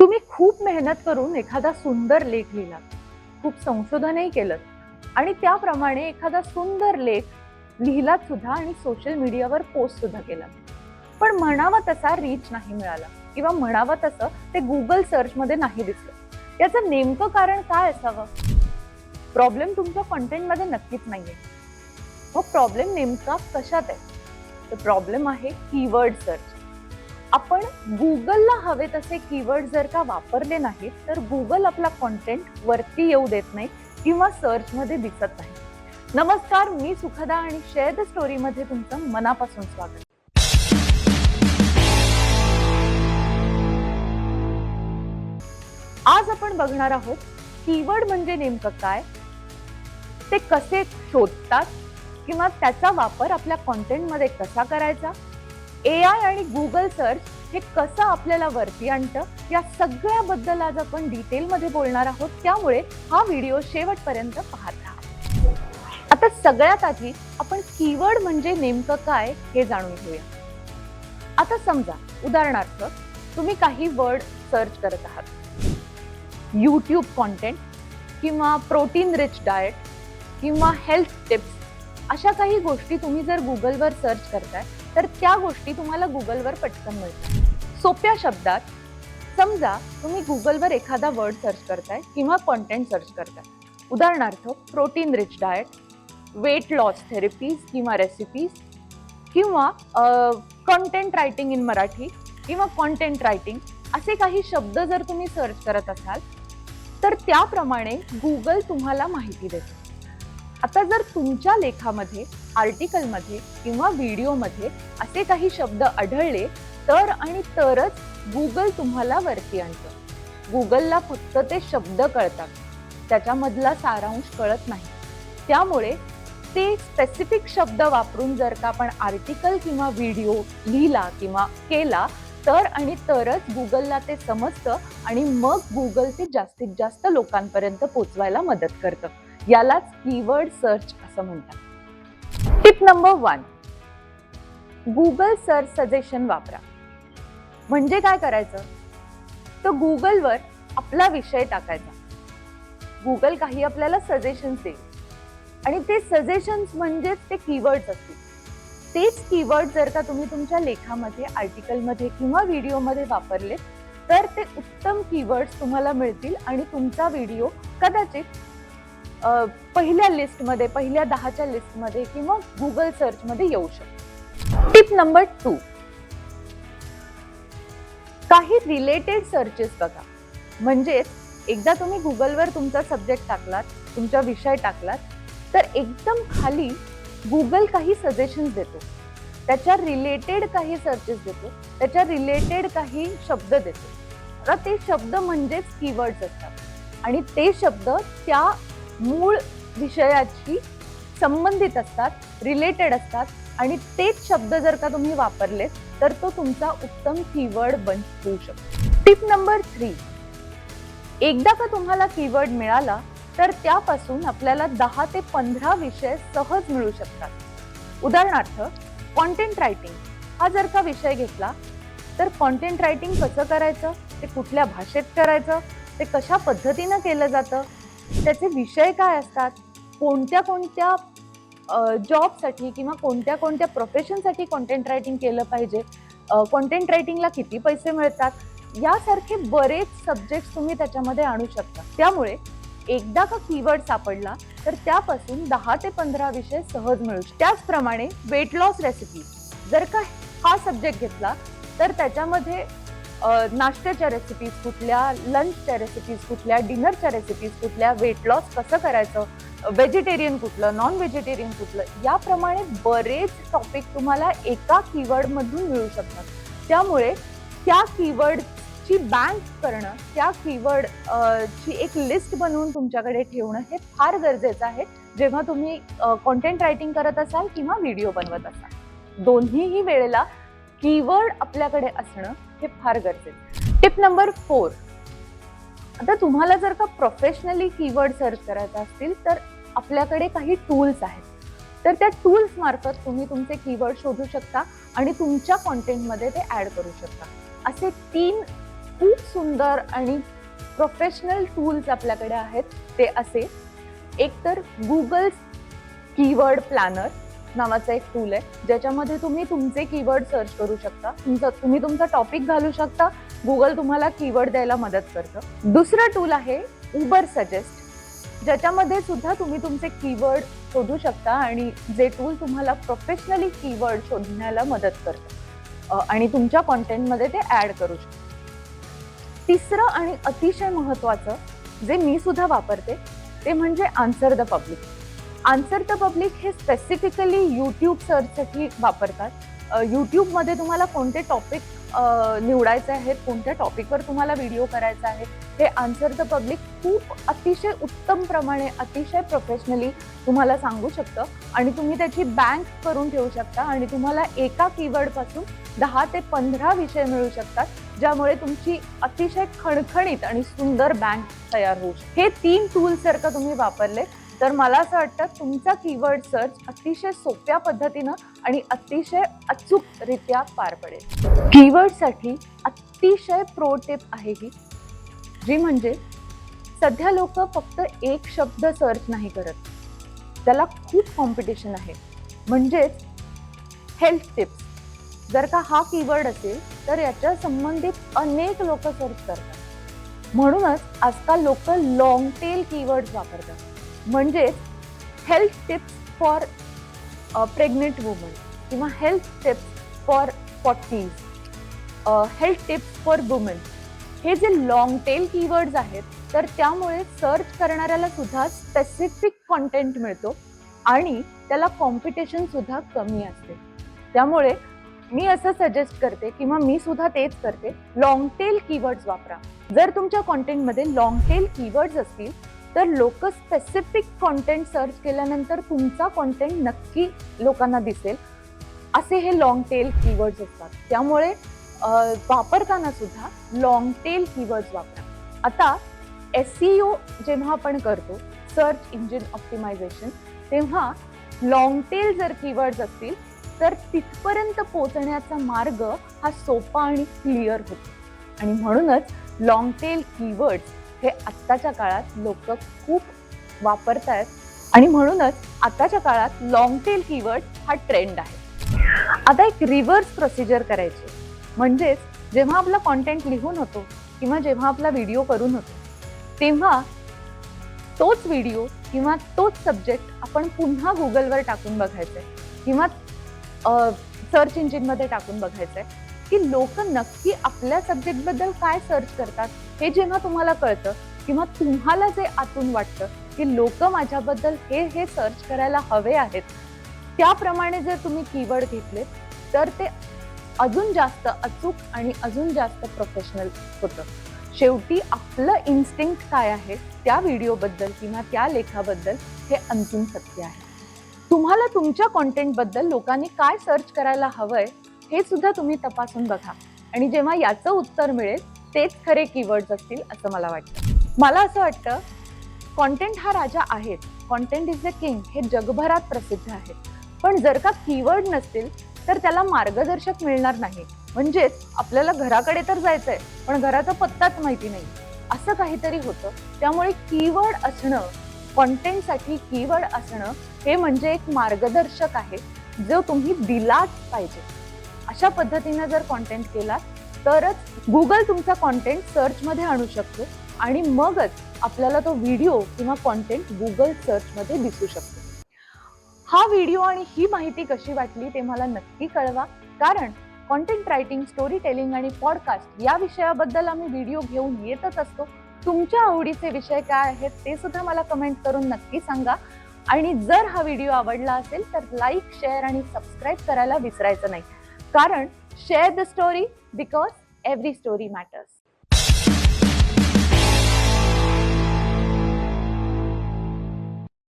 तुम्ही खूप मेहनत करून एखादा सुंदर लेख लिहिला, खूप संशोधनही केलं आणि त्याप्रमाणे एखादा सुंदर लेख लिहिलात सुद्धा आणि सोशल मीडियावर पोस्ट सुद्धा केला. पण म्हणावा तसा रीच नाही मिळाला किंवा म्हणावं तसं ते गुगल सर्च मध्ये नाही दिसलं. याचं नेमकं कारण काय असावं? प्रॉब्लेम तुमच्या कंटेंट मध्ये नक्कीच नाहीये. मग प्रॉब्लेम नेमका कशात आहे? तर प्रॉब्लेम आहे कीवर्ड सर्च. आपण गुगलला हवे तसे कीवर्ड जर का वापरले नाहीत तर गुगल आपला कंटेंट वरती येऊ देत नाही किंवा सर्च मध्ये दिसत नाही. नमस्कार, मी सुखदा आणि शेअर द स्टोरी मध्ये तुमचं मनापासून स्वागत. आज आपण बघणार आहोत कीवर्ड म्हणजे नेमकं काय, ते कसे शोधतात किंवा त्याचा वापर आपल्या कंटेंट मध्ये कसा करायचा, AI आणि गुगल सर्च हे कसं आपल्याला वरती आणतं, या सगळ्याबद्दल आज आपण डिटेलमध्ये बोलणार आहोत. त्यामुळे हा व्हिडिओ शेवटपर्यंत पाहत राहा. आता सगळ्यात आधी आपण कीवर्ड म्हणजे नेमकं काय हे जाणून घेऊया. आता समजा उदाहरणार्थ तुम्ही काही वर्ड सर्च करत आहात, यूट्यूब कॉन्टेंट किंवा प्रोटीन रिच डाएट किंवा हेल्थ टिप्स, अशा काही गोष्टी तुम्ही जर गुगलवर सर्च करताय तर त्या गोष्टी तुम्हाला गुगलवर पटकन मिळतात. सोप्या शब्दात समजा तुम्ही गुगलवर एखादा वर्ड सर्च करताय किंवा कॉन्टेंट सर्च करताय, उदाहरणार्थ protein rich diet, weight loss therapies किंवा रेसिपीज किंवा कंटेंट रायटिंग इन मराठी किंवा कॉन्टेंट रायटिंग, असे काही शब्द जर तुम्ही सर्च करत असाल तर त्याप्रमाणे गुगल तुम्हाला माहिती देते. आता जर तुमच्या लेखामध्ये, आर्टिकलमध्ये किंवा व्हिडिओमध्ये असे काही शब्द आढळले तर आणि तरच गुगल तुम्हाला वरती आणतं. गुगलला फक्त ते शब्द कळतात, त्याच्यामधला सारांश कळत नाही. त्यामुळे ते स्पेसिफिक शब्द वापरून जर का आपण आर्टिकल किंवा व्हिडिओ लिहिला किंवा केला तर आणि तरच गुगलला ते समजतं आणि मग गुगल ते जास्तीत जास्त लोकांपर्यंत पोहोचवायला मदत करतं. यालाच कीवर्ड सर्च असं म्हणतात. Tip number 1, Google search suggestion वापरा. म्हणजे काय करायचं, तर गुगलवर आपला विषय टाकायचा. गुगल काही आपल्याला सजेशन्स देईल आणि ते सजेशन्स म्हणजेच ते कीवर्ड्स असतील. तेच कीवर्ड जर का तुम्ही तुमच्या लेखामध्ये, आर्टिकलमध्ये किंवा व्हिडिओमध्ये वापरले तर ते उत्तम कीवर्ड्स तुम्हाला मिळतील आणि तुमचा व्हिडिओ कदाचित पहिल्या लिस्टमध्ये, पहिल्या 10च्या लिस्टमध्ये किंवा गुगल सर्च मध्ये येऊ शकतो. टिप नंबर 2, काही रिलेटेड सर्चेस बघा. म्हणजेच एकदा तुम्ही गुगलवर तुमचा सब्जेक्ट टाकलात, तुमचा विषय टाकलात, तर एकदम खाली गुगल काही सजेशन्स देतो, त्याच्या रिलेटेड काही सर्चेस देतो, त्याच्या रिलेटेड काही शब्द देतो. आता ते शब्द म्हणजेच कीवर्ड्स असतात आणि ते शब्द त्या मूळ विषयाशी संबंधित असतात, रिलेटेड असतात आणि तेच शब्द जर का तुम्ही वापरले तर तो तुमचा उत्तम कीवर्ड होऊ शकतो. टिप नंबर 3, एकदा का तुम्हाला कीवर्ड मिळाला तर त्यापासून आपल्याला 10 ते 15 विषय सहज मिळू शकतात. उदाहरणार्थ कॉन्टेंट रायटिंग हा जर का विषय घेतला तर कॉन्टेंट रायटिंग कसं करायचं, ते कुठल्या भाषेत करायचं, ते कशा पद्धतीनं केलं जातं, त्याचे विषय काय असतात, कोणत्या कोणत्या जॉबसाठी किंवा कोणत्या कोणत्या प्रोफेशनसाठी कॉन्टेंट रायटिंग केलं पाहिजे, कॉन्टेंट रायटिंगला किती पैसे मिळतात, यासारखे बरेच सब्जेक्ट तुम्ही त्याच्यामध्ये आणू शकता. त्यामुळे एकदा का कीवर्ड सापडला तर त्यापासून 10 ते 15 विषय सहज मिळू शकतात. त्याचप्रमाणे वेट लॉस रेसिपी जर का हा सब्जेक्ट घेतला तर त्याच्यामध्ये नाश्त्याच्या रेसिपीज कुठल्या, लंचच्या रेसिपीज कुठल्या, डिनरच्या रेसिपीज कुठल्या, वेट लॉस कसं करायचं, व्हेजिटेरियन कुठलं, नॉन व्हेजिटेरियन कुठलं, याप्रमाणे बरेच टॉपिक तुम्हाला एका कीवर्ड मधून मिळू शकतात. त्यामुळे त्या कीवर्डची बँक करणं, त्या कीवर्ड ची एक लिस्ट बनवून तुमच्याकडे ठेवणं हे फार गरजेचं आहे जेव्हा तुम्ही कॉन्टेंट रायटिंग करत असाल किंवा व्हिडिओ बनवत असाल. दोन्हीही वेळेला कीवर्ड आपल्याकडे असणं हे फार गरजेचं. टिप नंबर 4, आता तुम्हाला जर का प्रोफेशनली कीवर्ड सर्च करायचे असतील तर आपल्याकडे काही टूल्स आहेत. तर त्या टूल्स मार्फत तुम्ही तुमचे कीवर्ड शोधू शकता आणि तुमच्या कॉन्टेंटमध्ये ते ऍड करू शकता. असे 3 खूप सुंदर आणि प्रोफेशनल टूल्स आपल्याकडे आहेत. ते असे एक तर गुगल कीवर्ड प्लॅनर नावाचा एक टूल आहे, ज्याच्यामध्ये तुम्ही तुमचे कीवर्ड सर्च करू शकता. तुम्ही तुमचा टॉपिक घालू शकता, गुगल तुम्हाला कीवर्ड द्यायला मदत करतं. दुसरं टूल आहे उबर सजेस्ट, ज्याच्यामध्ये सुद्धा तुम्ही तुमचे कीवर्ड शोधू शकता आणि जे टूल तुम्हाला प्रोफेशनली कीवर्ड शोधण्याला मदत करतं आणि तुमच्या कॉन्टेंटमध्ये ते ऍड करू शकता. तिसरं आणि अतिशय महत्त्वाचं जे मी सुद्धा वापरते ते म्हणजे answer the public. Answer the public हे स्पेसिफिकली यूट्यूब सर्चसाठी वापरतात. यूट्यूबमध्ये तुम्हाला कोणते टॉपिक निवडायचे आहेत, कोणत्या टॉपिकवर तुम्हाला व्हिडिओ करायचा आहे, हे आन्सर द पब्लिक खूप अतिशय उत्तम प्रमाणे अतिशय प्रोफेशनली तुम्हाला सांगू शकतं आणि तुम्ही त्याची बँक करून ठेवू शकता आणि तुम्हाला एका कीवर्डपासून 10 ते 15 विषय मिळू शकतात, ज्यामुळे तुमची अतिशय खणखणीत आणि सुंदर बँक तयार होऊ शकते. हे 3 टूल्स जर का तुम्ही वापरले तर मला असं वाटतं तुमचा कीवर्ड सर्च अतिशय सोप्या पद्धतीनं आणि अतिशय अचूकरित्या पार पडेल. कीवर्डसाठी अतिशय प्रो टिप आहे ही, जी म्हणजे सध्या लोक फक्त एक शब्द सर्च नाही करत, त्याला खूप कॉम्पिटिशन आहे. म्हणजेच हेल्थ टिप्स जर का हा कीवर्ड असेल तर याच्या संबंधित अनेक लोक सर्च करतात. म्हणूनच आजकाल लोक लॉंग टेल कीवर्ड्स वापरतात. म्हणजेच health tips for pregnant woman किंवा health tips for 40s, health tips for women, हे जे लॉंग टेल कीवर्ड्स आहेत तर त्यामुळे सर्च करणाऱ्याला सुद्धा स्पेसिफिक कॉन्टेंट मिळतो आणि त्याला कॉम्पिटिशन सुद्धा कमी असते. त्यामुळे मी असं सजेस्ट करते किंवा मी सुद्धा तेच करते, लॉंग टेल कीवर्ड्स वापरा. जर तुमच्या कॉन्टेंटमध्ये लॉंग टेल कीवर्ड्स असतील तर लोक स्पेसिफिक कॉन्टेंट सर्च केल्यानंतर तुमचा कॉन्टेंट नक्की लोकांना दिसेल. असे हे लॉंग टेल कीवर्ड्स असतात. त्यामुळे वापरताना सुद्धा लॉंग टेल कीवर्ड्स वापरा. आता SEO जेव्हा आपण करतो, सर्च इंजिन ऑप्टिमायझेशन, तेव्हा लॉंग टेल जर कीवर्ड्स असतील तर तिथपर्यंत पोहोचण्याचा मार्ग हा सोपा आणि क्लिअर होतो आणि म्हणूनच लॉंग टेल कीवर्ड्स हे आत्ताच्या काळात लोक खूप वापरतायत आणि म्हणूनच आताच्या काळात लॉंग टेल कीवर्ड हा ट्रेंड आहे. आता एक रिव्हर्स प्रोसिजर करायची, म्हणजेच जेव्हा आपला कॉन्टेंट लिहून होतो किंवा जेव्हा आपला व्हिडिओ करून होतो तेव्हा तोच व्हिडिओ किंवा तोच सब्जेक्ट आपण पुन्हा गुगलवर टाकून बघायचंय किंवा सर्च इंजिनमध्ये टाकून बघायचंय की लोक नक्की आपल्या सब्जेक्ट बद्दल काय सर्च करतात. हे जेव्हा तुम्हाला कळतं किंवा तुम्हाला जे आतून वाटतं की लोक माझ्याबद्दल हे सर्च करायला हवे आहेत, त्याप्रमाणे जर तुम्ही कीवर्ड घेतले तर ते अजून जास्त अचूक आणि अजून जास्त प्रोफेशनल होतं. शेवटी आपलं इन्स्टिंक्ट काय आहे त्या व्हिडिओबद्दल किंवा त्या लेखाबद्दल हे अंतिम सत्य आहे. तुम्हाला तुमच्या कॉन्टेंटबद्दल लोकांनी काय सर्च करायला हवंय हे सुद्धा तुम्ही तपासून बघा आणि जेव्हा याचं उत्तर मिळेल तेच खरे कीवर्ड्स असतील असं मला वाटतं. मला असं वाटतं कॉन्टेंट हा राजा आहेच, कॉन्टेंट इज द किंग हे जगभरात प्रसिद्ध आहे. पण जर का कीवर्ड नसतील तर त्याला मार्गदर्शक मिळणार नाही. म्हणजेच आपल्याला घराकडे तर जायचंय पण घराचा पत्ताच माहिती नाही, असं काहीतरी होतं. त्यामुळे कीवर्ड असणं, कॉन्टेंटसाठी कीवर्ड असणं हे म्हणजे एक मार्गदर्शक आहे जो तुम्ही दिलाच पाहिजे. अशा पद्धतीने जर कॉन्टेंट केला तरच गुगल तुमचा कॉन्टेंट सर्चमध्ये आणू शकतो आणि मगच आपल्याला तो व्हिडिओ किंवा कॉन्टेंट गुगल सर्चमध्ये दिसू शकतो. हा व्हिडिओ आणि ही माहिती कशी वाटली ते मला नक्की कळवा, कारण कॉन्टेंट रायटिंग, स्टोरी टेलिंग आणि पॉडकास्ट या विषयाबद्दल आम्ही व्हिडिओ घेऊन येतच असतो. तुमच्या आवडीचे विषय काय आहेत ते सुद्धा मला कमेंट करून नक्की सांगा आणि जर हा व्हिडिओ आवडला असेल तर लाईक, शेअर आणि सबस्क्राईब करायला विसरायचं नाही, कारण share the story because every story matters.